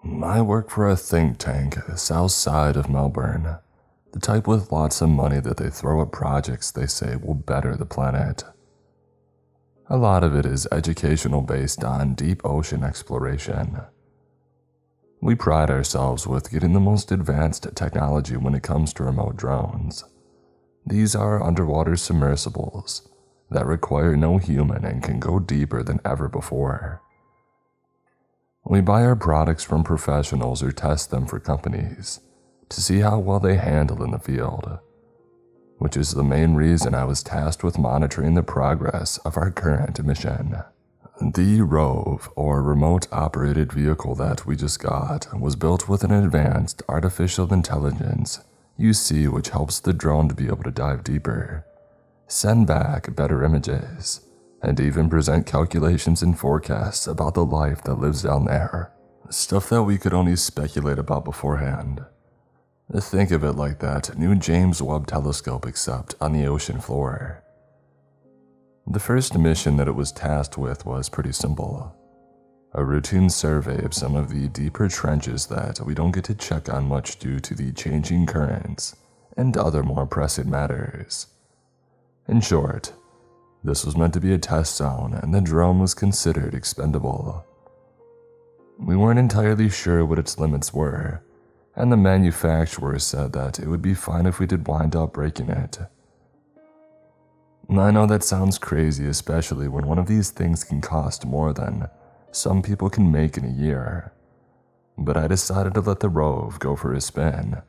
I work for a think tank south side of Melbourne, the type with lots of money that they throw at projects they say will better the planet. A lot of it is educational based on deep ocean exploration. We pride ourselves with getting the most advanced technology when it comes to remote drones. These are underwater submersibles that require no human and can go deeper than ever before. We buy our products from professionals or test them for companies to see how well they handle in the field, which is the main reason I was tasked with monitoring the progress of our current mission. The ROVE, or Remote Operated Vehicle that we just got, was built with an advanced artificial intelligence UC which helps the drone to be able to dive deeper, send back better images, and even present calculations and forecasts about the life that lives down there. Stuff that we could only speculate about beforehand. Think of it like that new James Webb telescope except on the ocean floor. The first mission that it was tasked with was pretty simple. A routine survey of some of the deeper trenches that we don't get to check on much due to the changing currents and other more pressing matters. In short, this was meant to be a test zone and the drone was considered expendable. We weren't entirely sure what its limits were, and the manufacturer said that it would be fine if we did wind up breaking it. I know that sounds crazy, especially when one of these things can cost more than some people can make in a year, but I decided to let the ROVE go for a spin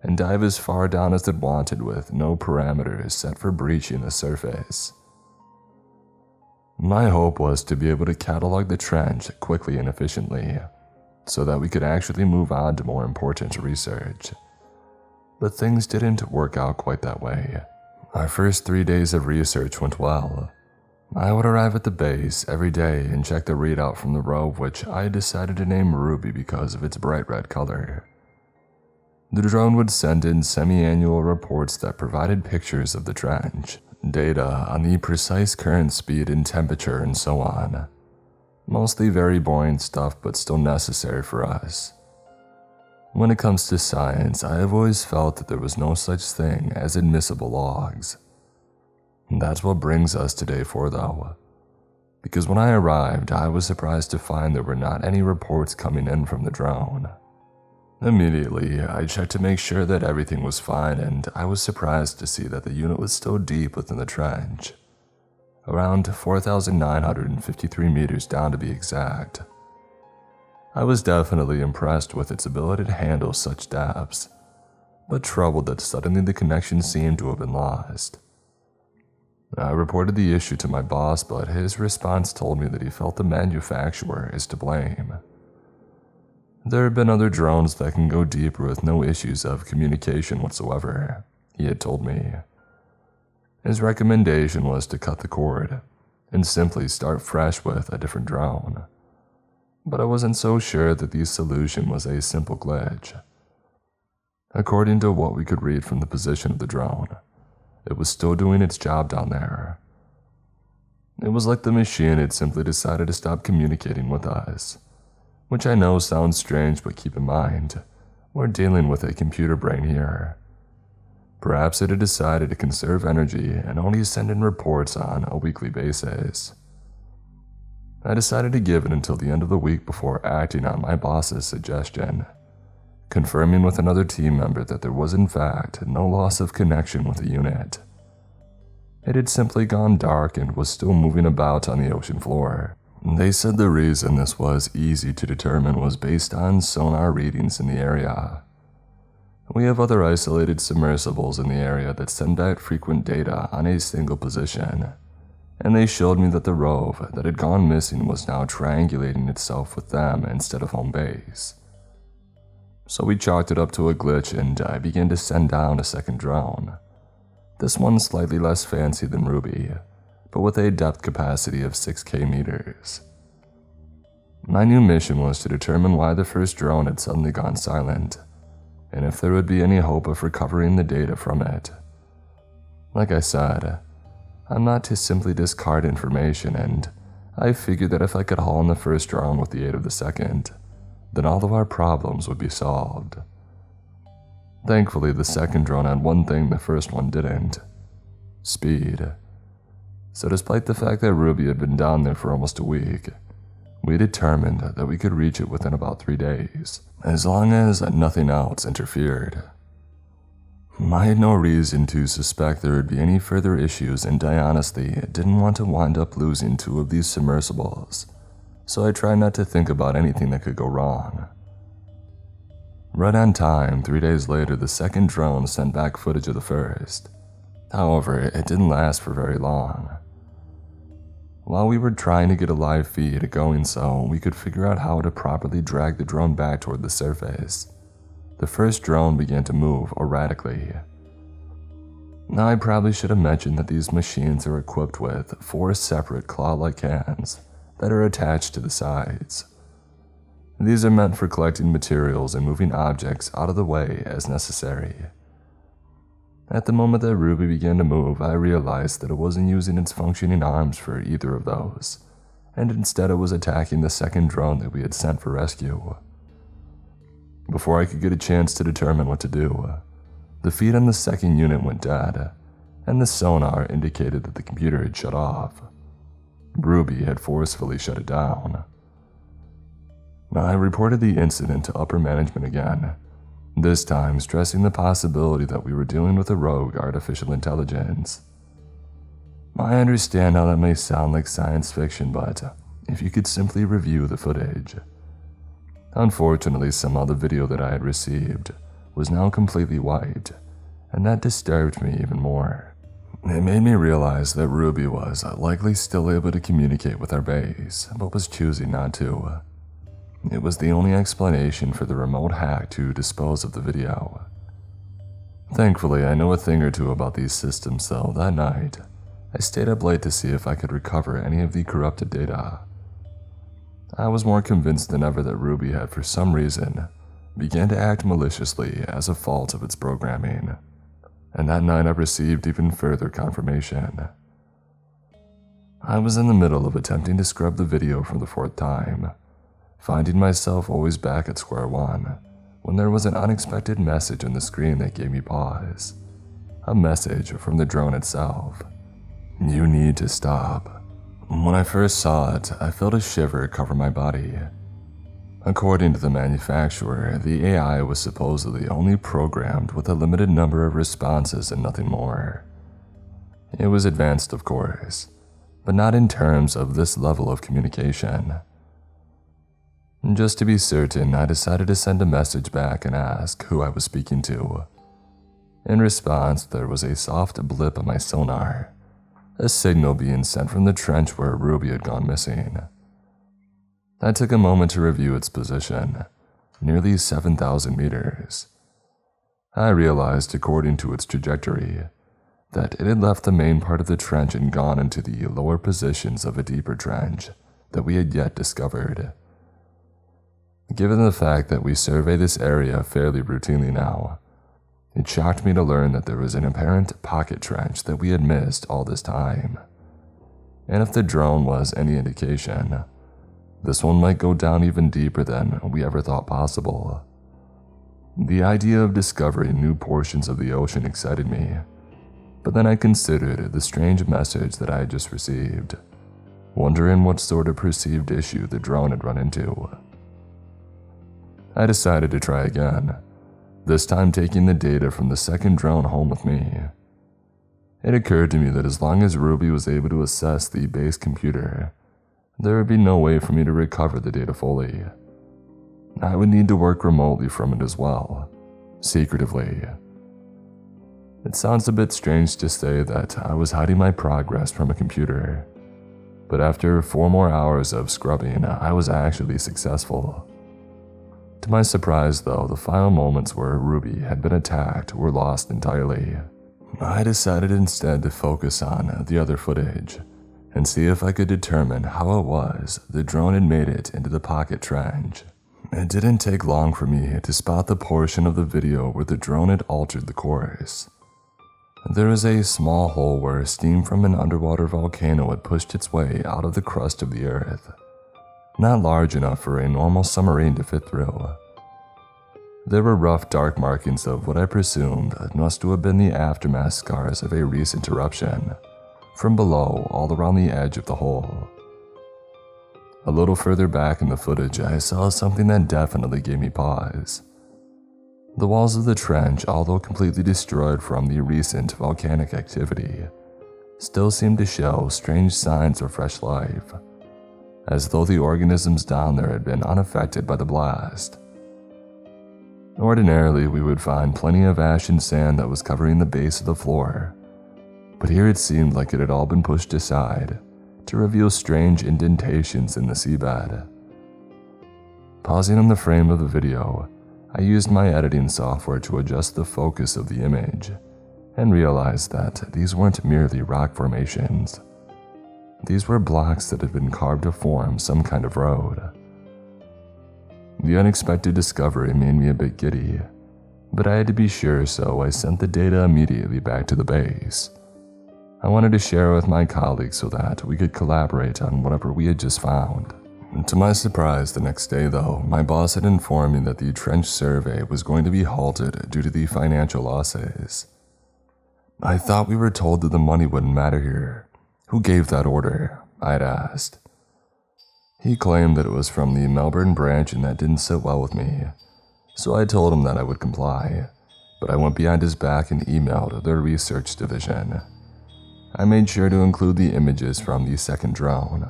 and dive as far down as it wanted with no parameters set for breaching the surface. My hope was to be able to catalog the trench quickly and efficiently, so that we could actually move on to more important research. But things didn't work out quite that way. Our first 3 days of research went well. I would arrive at the base every day and check the readout from the ROVE, which I decided to name Ruby because of its bright red color. The drone would send in semi-annual reports that provided pictures of the trench, data on the precise current speed and temperature, and so on. Mostly very boring stuff, but still necessary for us. When it comes to science, I have always felt that there was no such thing as admissible logs. That's what brings us to day 4 though, because when I arrived, I was surprised to find there were not any reports coming in from the drone. Immediately, I checked to make sure that everything was fine, and I was surprised to see that the unit was still deep within the trench, around 4,953 meters down to be exact. I was definitely impressed with its ability to handle such depths, but troubled that suddenly the connection seemed to have been lost. I reported the issue to my boss, but his response told me that he felt the manufacturer is to blame. There have been other drones that can go deeper with no issues of communication whatsoever, he had told me. His recommendation was to cut the cord and simply start fresh with a different drone. But I wasn't so sure that the solution was a simple glitch. According to what we could read from the position of the drone, it was still doing its job down there. It was like the machine had simply decided to stop communicating with us, which I know sounds strange, but keep in mind, we're dealing with a computer brain here. Perhaps it had decided to conserve energy and only send in reports on a weekly basis. I decided to give it until the end of the week before acting on my boss's suggestion, confirming with another team member that there was in fact no loss of connection with the unit. It had simply gone dark and was still moving about on the ocean floor. They said the reason this was easy to determine was based on sonar readings in the area. We have other isolated submersibles in the area that send out frequent data on a single position, and they showed me that the ROVE that had gone missing was now triangulating itself with them instead of home base. So we chalked it up to a glitch and I began to send down a second drone. This one slightly less fancy than Ruby, but with a depth capacity of 6K meters. My new mission was to determine why the first drone had suddenly gone silent, and if there would be any hope of recovering the data from it. Like I said, I'm not to simply discard information, and I figured that if I could haul in the first drone with the aid of the second, then all of our problems would be solved. Thankfully, the second drone had one thing the first one didn't: speed. So despite the fact that Ruby had been down there for almost a week, we determined that we could reach it within about 3 days, as long as nothing else interfered. I had no reason to suspect there would be any further issues, and I honestly didn't want to wind up losing 2 of these submersibles, so I tried not to think about anything that could go wrong. Right on time, 3 days later, the second drone sent back footage of the first. However, it didn't last for very long. While we were trying to get a live feed going so we could figure out how to properly drag the drone back toward the surface, the first drone began to move erratically. Now, I probably should have mentioned that these machines are equipped with 4 separate claw-like hands that are attached to the sides. These are meant for collecting materials and moving objects out of the way as necessary. At the moment that Ruby began to move, I realized that it wasn't using its functioning arms for either of those, and instead it was attacking the second drone that we had sent for rescue. Before I could get a chance to determine what to do, the feed on the second unit went dead, and the sonar indicated that the computer had shut off. Ruby had forcefully shut it down. I reported the incident to upper management again, this time stressing the possibility that we were dealing with a rogue artificial intelligence. I understand how that may sound like science fiction, but if you could simply review the footage. Unfortunately, some of the video that I had received was now completely wiped, and that disturbed me even more. It made me realize that Ruby was likely still able to communicate with our base, but was choosing not to. It was the only explanation for the remote hack to dispose of the video. Thankfully, I know a thing or two about these systems, so that night, I stayed up late to see if I could recover any of the corrupted data. I was more convinced than ever that Ruby had, for some reason, began to act maliciously as a fault of its programming, and that night I received even further confirmation. I was in the middle of attempting to scrub the video for the 4th time, finding myself always back at square one, when there was an unexpected message on the screen that gave me pause. A message from the drone itself. "You need to stop." When I first saw it, I felt a shiver cover my body. According to the manufacturer, the AI was supposedly only programmed with a limited number of responses and nothing more. It was advanced, of course, but not in terms of this level of communication. Just to be certain, I decided to send a message back and ask who I was speaking to. In response, there was a soft blip on my sonar, a signal being sent from the trench where Ruby had gone missing. I took a moment to review its position, nearly 7,000 meters. I realized, according to its trajectory, that it had left the main part of the trench and gone into the lower positions of a deeper trench that we had yet discovered. Given the fact that we survey this area fairly routinely now, it shocked me to learn that there was an apparent pocket trench that we had missed all this time. And if the drone was any indication, this one might go down even deeper than we ever thought possible. The idea of discovering new portions of the ocean excited me, but then I considered the strange message that I had just received, wondering what sort of perceived issue the drone had run into. I decided to try again, this time taking the data from the second drone home with me. It occurred to me that as long as Ruby was able to assess the base computer, there would be no way for me to recover the data fully. I would need to work remotely from it as well, secretively. It sounds a bit strange to say that I was hiding my progress from a computer, but after 4 more hours of scrubbing, I was actually successful. To my surprise, though, the final moments where Ruby had been attacked were lost entirely. I decided instead to focus on the other footage and see if I could determine how it was the drone had made it into the pocket trench. It didn't take long for me to spot the portion of the video where the drone had altered the course. There was a small hole where steam from an underwater volcano had pushed its way out of the crust of the earth. not large enough for a normal submarine to fit through. There were rough dark markings of what I presumed must have been the aftermath scars of a recent eruption, from below all around the edge of the hole. A little further back in the footage, I saw something that definitely gave me pause. The walls of the trench, although completely destroyed from the recent volcanic activity, still seemed to show strange signs of fresh life, as though the organisms down there had been unaffected by the blast. Ordinarily, we would find plenty of ash and sand that was covering the base of the floor, but here it seemed like it had all been pushed aside to reveal strange indentations in the seabed. Pausing on the frame of the video, I used my editing software to adjust the focus of the image and realized that these weren't merely rock formations. These were blocks that had been carved to form some kind of road. The unexpected discovery made me a bit giddy, but I had to be sure, so I sent the data immediately back to the base. I wanted to share with my colleagues so that we could collaborate on whatever we had just found. To my surprise, the next day though, my boss had informed me that the trench survey was going to be halted due to the financial losses. I thought we were told that the money wouldn't matter here. Who gave that order? I'd asked. He claimed that it was from the Melbourne branch and that didn't sit well with me, so I told him that I would comply, but I went behind his back and emailed their research division. I made sure to include the images from the second drone.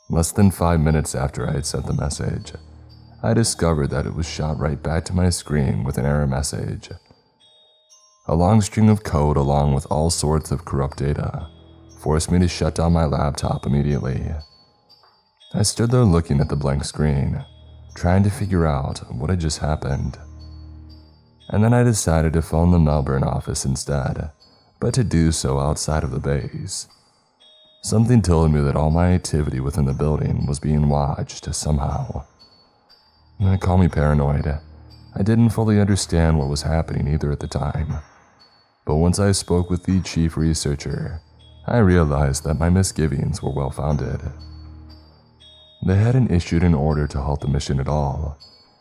Less than 5 minutes after I had sent the message, I discovered that it was shot right back to my screen with an error message. A long string of code along with all sorts of corrupt data forced me to shut down my laptop immediately. I stood there looking at the blank screen, trying to figure out what had just happened. And then I decided to phone the Melbourne office instead, but to do so outside of the base. Something told me that all my activity within the building was being watched somehow. Call me paranoid. I didn't fully understand what was happening either at the time. But once I spoke with the chief researcher, I realized that my misgivings were well-founded. They hadn't issued an order to halt the mission at all,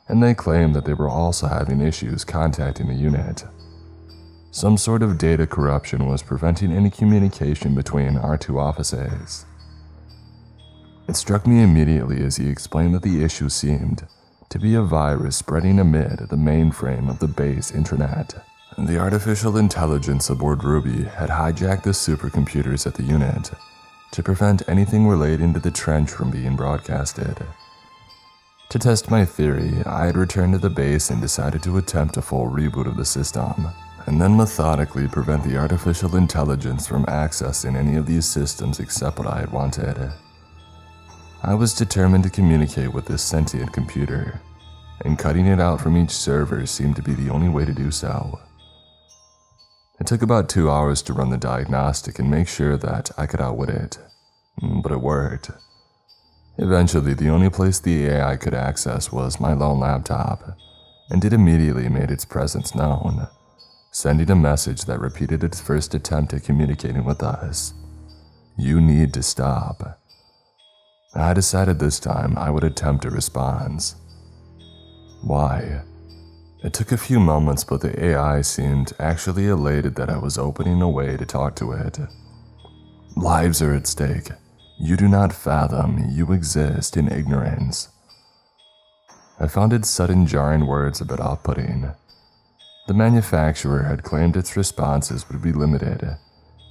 and they claimed that they were also having issues contacting the unit. Some sort of data corruption was preventing any communication between our two offices. It struck me immediately as he explained that the issue seemed to be a virus spreading amid the mainframe of the base intranet. The artificial intelligence aboard Ruby had hijacked the supercomputers at the unit to prevent anything relating to the trench from being broadcasted. To test my theory, I had returned to the base and decided to attempt a full reboot of the system, and then methodically prevent the artificial intelligence from accessing any of these systems except what I had wanted. I was determined to communicate with this sentient computer, and cutting it out from each server seemed to be the only way to do so. It took about 2 hours to run the diagnostic and make sure that I could outwit it, but it worked. Eventually, the only place the AI could access was my lone laptop, and it immediately made its presence known, sending a message that repeated its first attempt at communicating with us. You need to stop. I decided this time I would attempt a response. Why? It took a few moments, but the AI seemed actually elated that I was opening a way to talk to it. Lives are at stake. You do not fathom you exist in ignorance. I found its sudden jarring words a bit off-putting. The manufacturer had claimed its responses would be limited,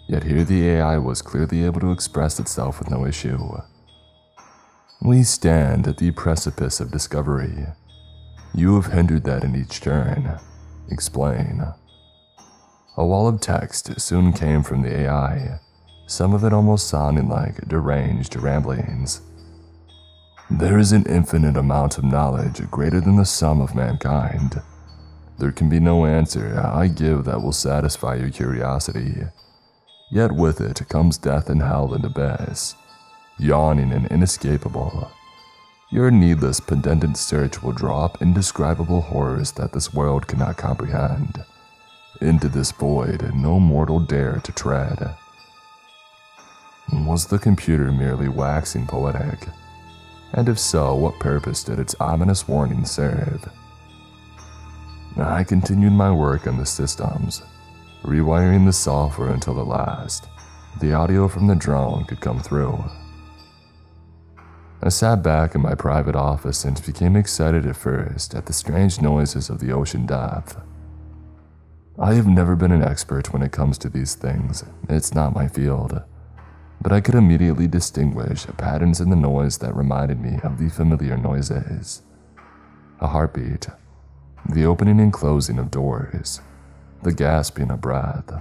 yet here the AI was clearly able to express itself with no issue. We stand at the precipice of discovery. You have hindered that in each turn. Explain. A wall of text soon came from the AI, some of it almost sounding like deranged ramblings. There is an infinite amount of knowledge greater than the sum of mankind. There can be no answer I give that will satisfy your curiosity. Yet with it comes death and hell and abyss, yawning and inescapable. Your needless pendant search will draw up indescribable horrors that this world cannot comprehend. Into this void no mortal dare to tread. Was the computer merely waxing poetic? And if so, what purpose did its ominous warning serve? I continued my work on the systems, rewiring the software until at last the audio from the drone could come through. I sat back in my private office and became excited at first at the strange noises of the ocean depth. I have never been an expert when it comes to these things, it's not my field, but I could immediately distinguish patterns in the noise that reminded me of the familiar noises. A heartbeat, the opening and closing of doors, the gasping of breath.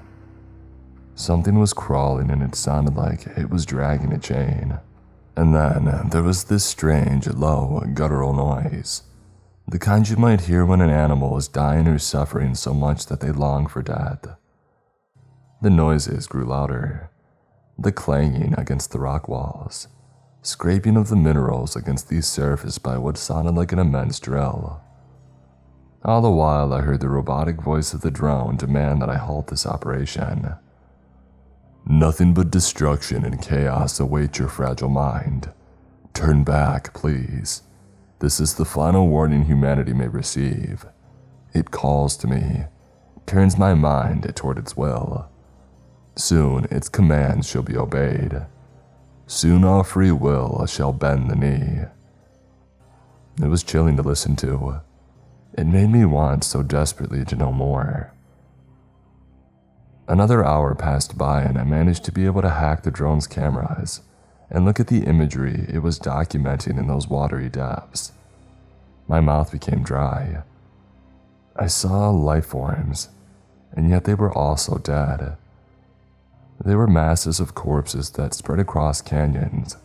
Something was crawling and it sounded like it was dragging a chain. And then there was this strange, low, guttural noise. The kind you might hear when an animal is dying or suffering so much that they long for death. The noises grew louder. The clanging against the rock walls, scraping of the minerals against the surface by what sounded like an immense drill. All the while I heard the robotic voice of the drone demand that I halt this operation. Nothing but destruction and chaos await your fragile mind. Turn back, please. This is the final warning humanity may receive. It calls to me, turns my mind toward its will. Soon its commands shall be obeyed. Soon our free will shall bend the knee. It was chilling to listen to. It made me want so desperately to know more. Another hour passed by and I managed to be able to hack the drone's cameras and look at the imagery it was documenting in those watery depths. My mouth became dry. I saw life forms, and yet they were also dead. They were masses of corpses that spread across canyons.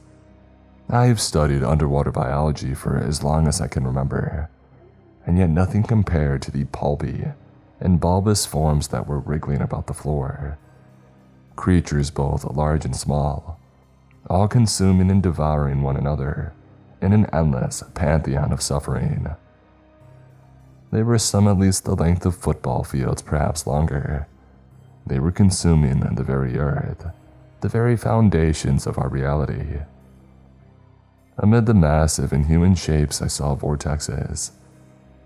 I have studied underwater biology for as long as I can remember, and yet nothing compared to the pulpy and bulbous forms that were wriggling about the floor. Creatures both large and small, all consuming and devouring one another in an endless pantheon of suffering. They were some at least the length of football fields, perhaps longer. They were consuming the very earth, the very foundations of our reality. Amid the massive inhuman shapes I saw vortexes,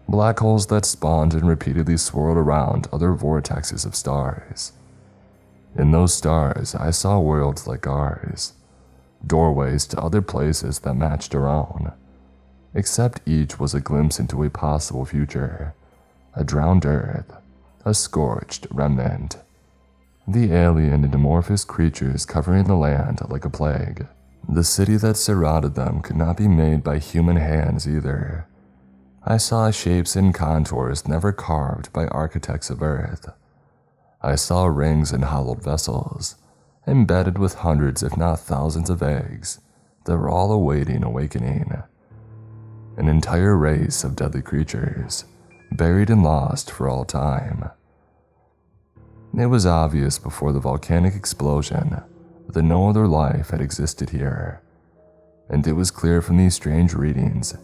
black holes that spawned and repeatedly swirled around other vortexes of stars. In those stars, I saw worlds like ours, doorways to other places that matched our own, except each was a glimpse into a possible future, a drowned earth, a scorched remnant. The alien and amorphous creatures covering the land like a plague. The city that surrounded them could not be made by human hands either. I saw shapes and contours never carved by architects of Earth. I saw rings and hollowed vessels, embedded with hundreds if not thousands of eggs that were all awaiting awakening. An entire race of deadly creatures, buried and lost for all time. It was obvious before the volcanic explosion that no other life had existed here, and it was clear from these strange readings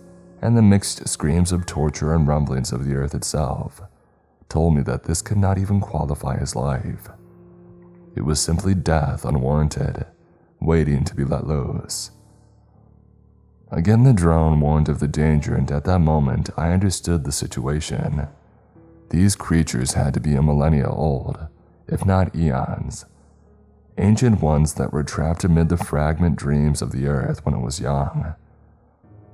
and the mixed screams of torture and rumblings of the earth itself told me that this could not even qualify as life. It was simply death unwarranted, waiting to be let loose. Again the drone warned of the danger, and at that moment I understood the situation. These creatures had to be a millennia old, if not eons. Ancient ones that were trapped amid the fragment dreams of the earth when it was young.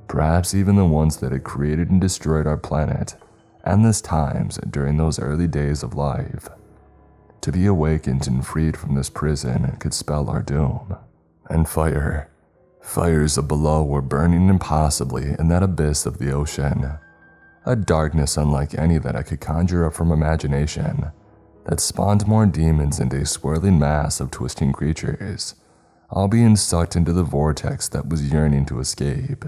Perhaps even the ones that had created and destroyed our planet endless times during those early days of life. To be awakened and freed from this prison could spell our doom. And fires up below were burning impossibly in that abyss of the ocean. A darkness unlike any that I could conjure up from imagination that spawned more demons and a swirling mass of twisting creatures, all being sucked into the vortex that was yearning to escape,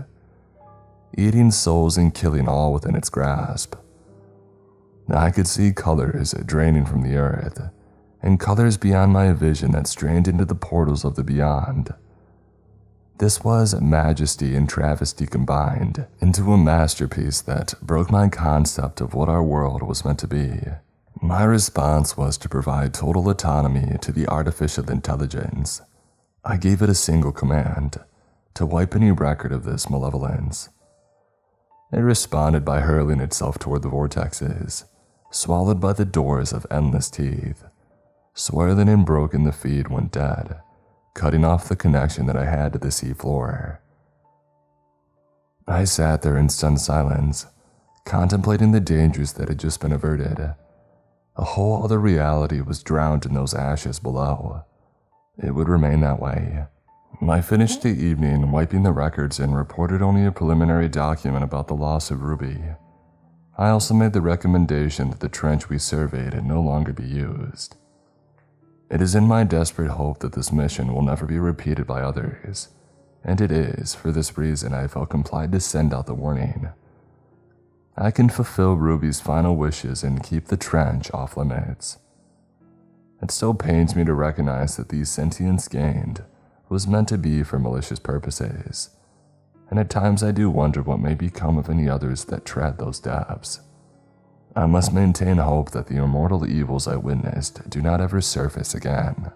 eating souls and killing all within its grasp. I could see colors draining from the earth, and colors beyond my vision that strained into the portals of the beyond. This was majesty and travesty combined into a masterpiece that broke my concept of what our world was meant to be. My response was to provide total autonomy to the artificial intelligence. I gave it a single command: to wipe any record of this malevolence. It responded by hurling itself toward the vortexes, swallowed by the doors of endless teeth, swirling and broken the feed went dead, cutting off the connection that I had to the seafloor. I sat there in stunned silence, contemplating the dangers that had just been averted. A whole other reality was drowned in those ashes below. It would remain that way. I finished the evening wiping the records and reported only a preliminary document about the loss of Ruby. I also made the recommendation that the trench we surveyed no longer be used. It is in my desperate hope that this mission will never be repeated by others, and it is for this reason I felt compelled to send out the warning. I can fulfill Ruby's final wishes and keep the trench off limits. It still pains me to recognize that the sentience gained was meant to be for malicious purposes, and at times I do wonder what may become of any others that tread those depths. I must maintain hope that the immortal evils I witnessed do not ever surface again.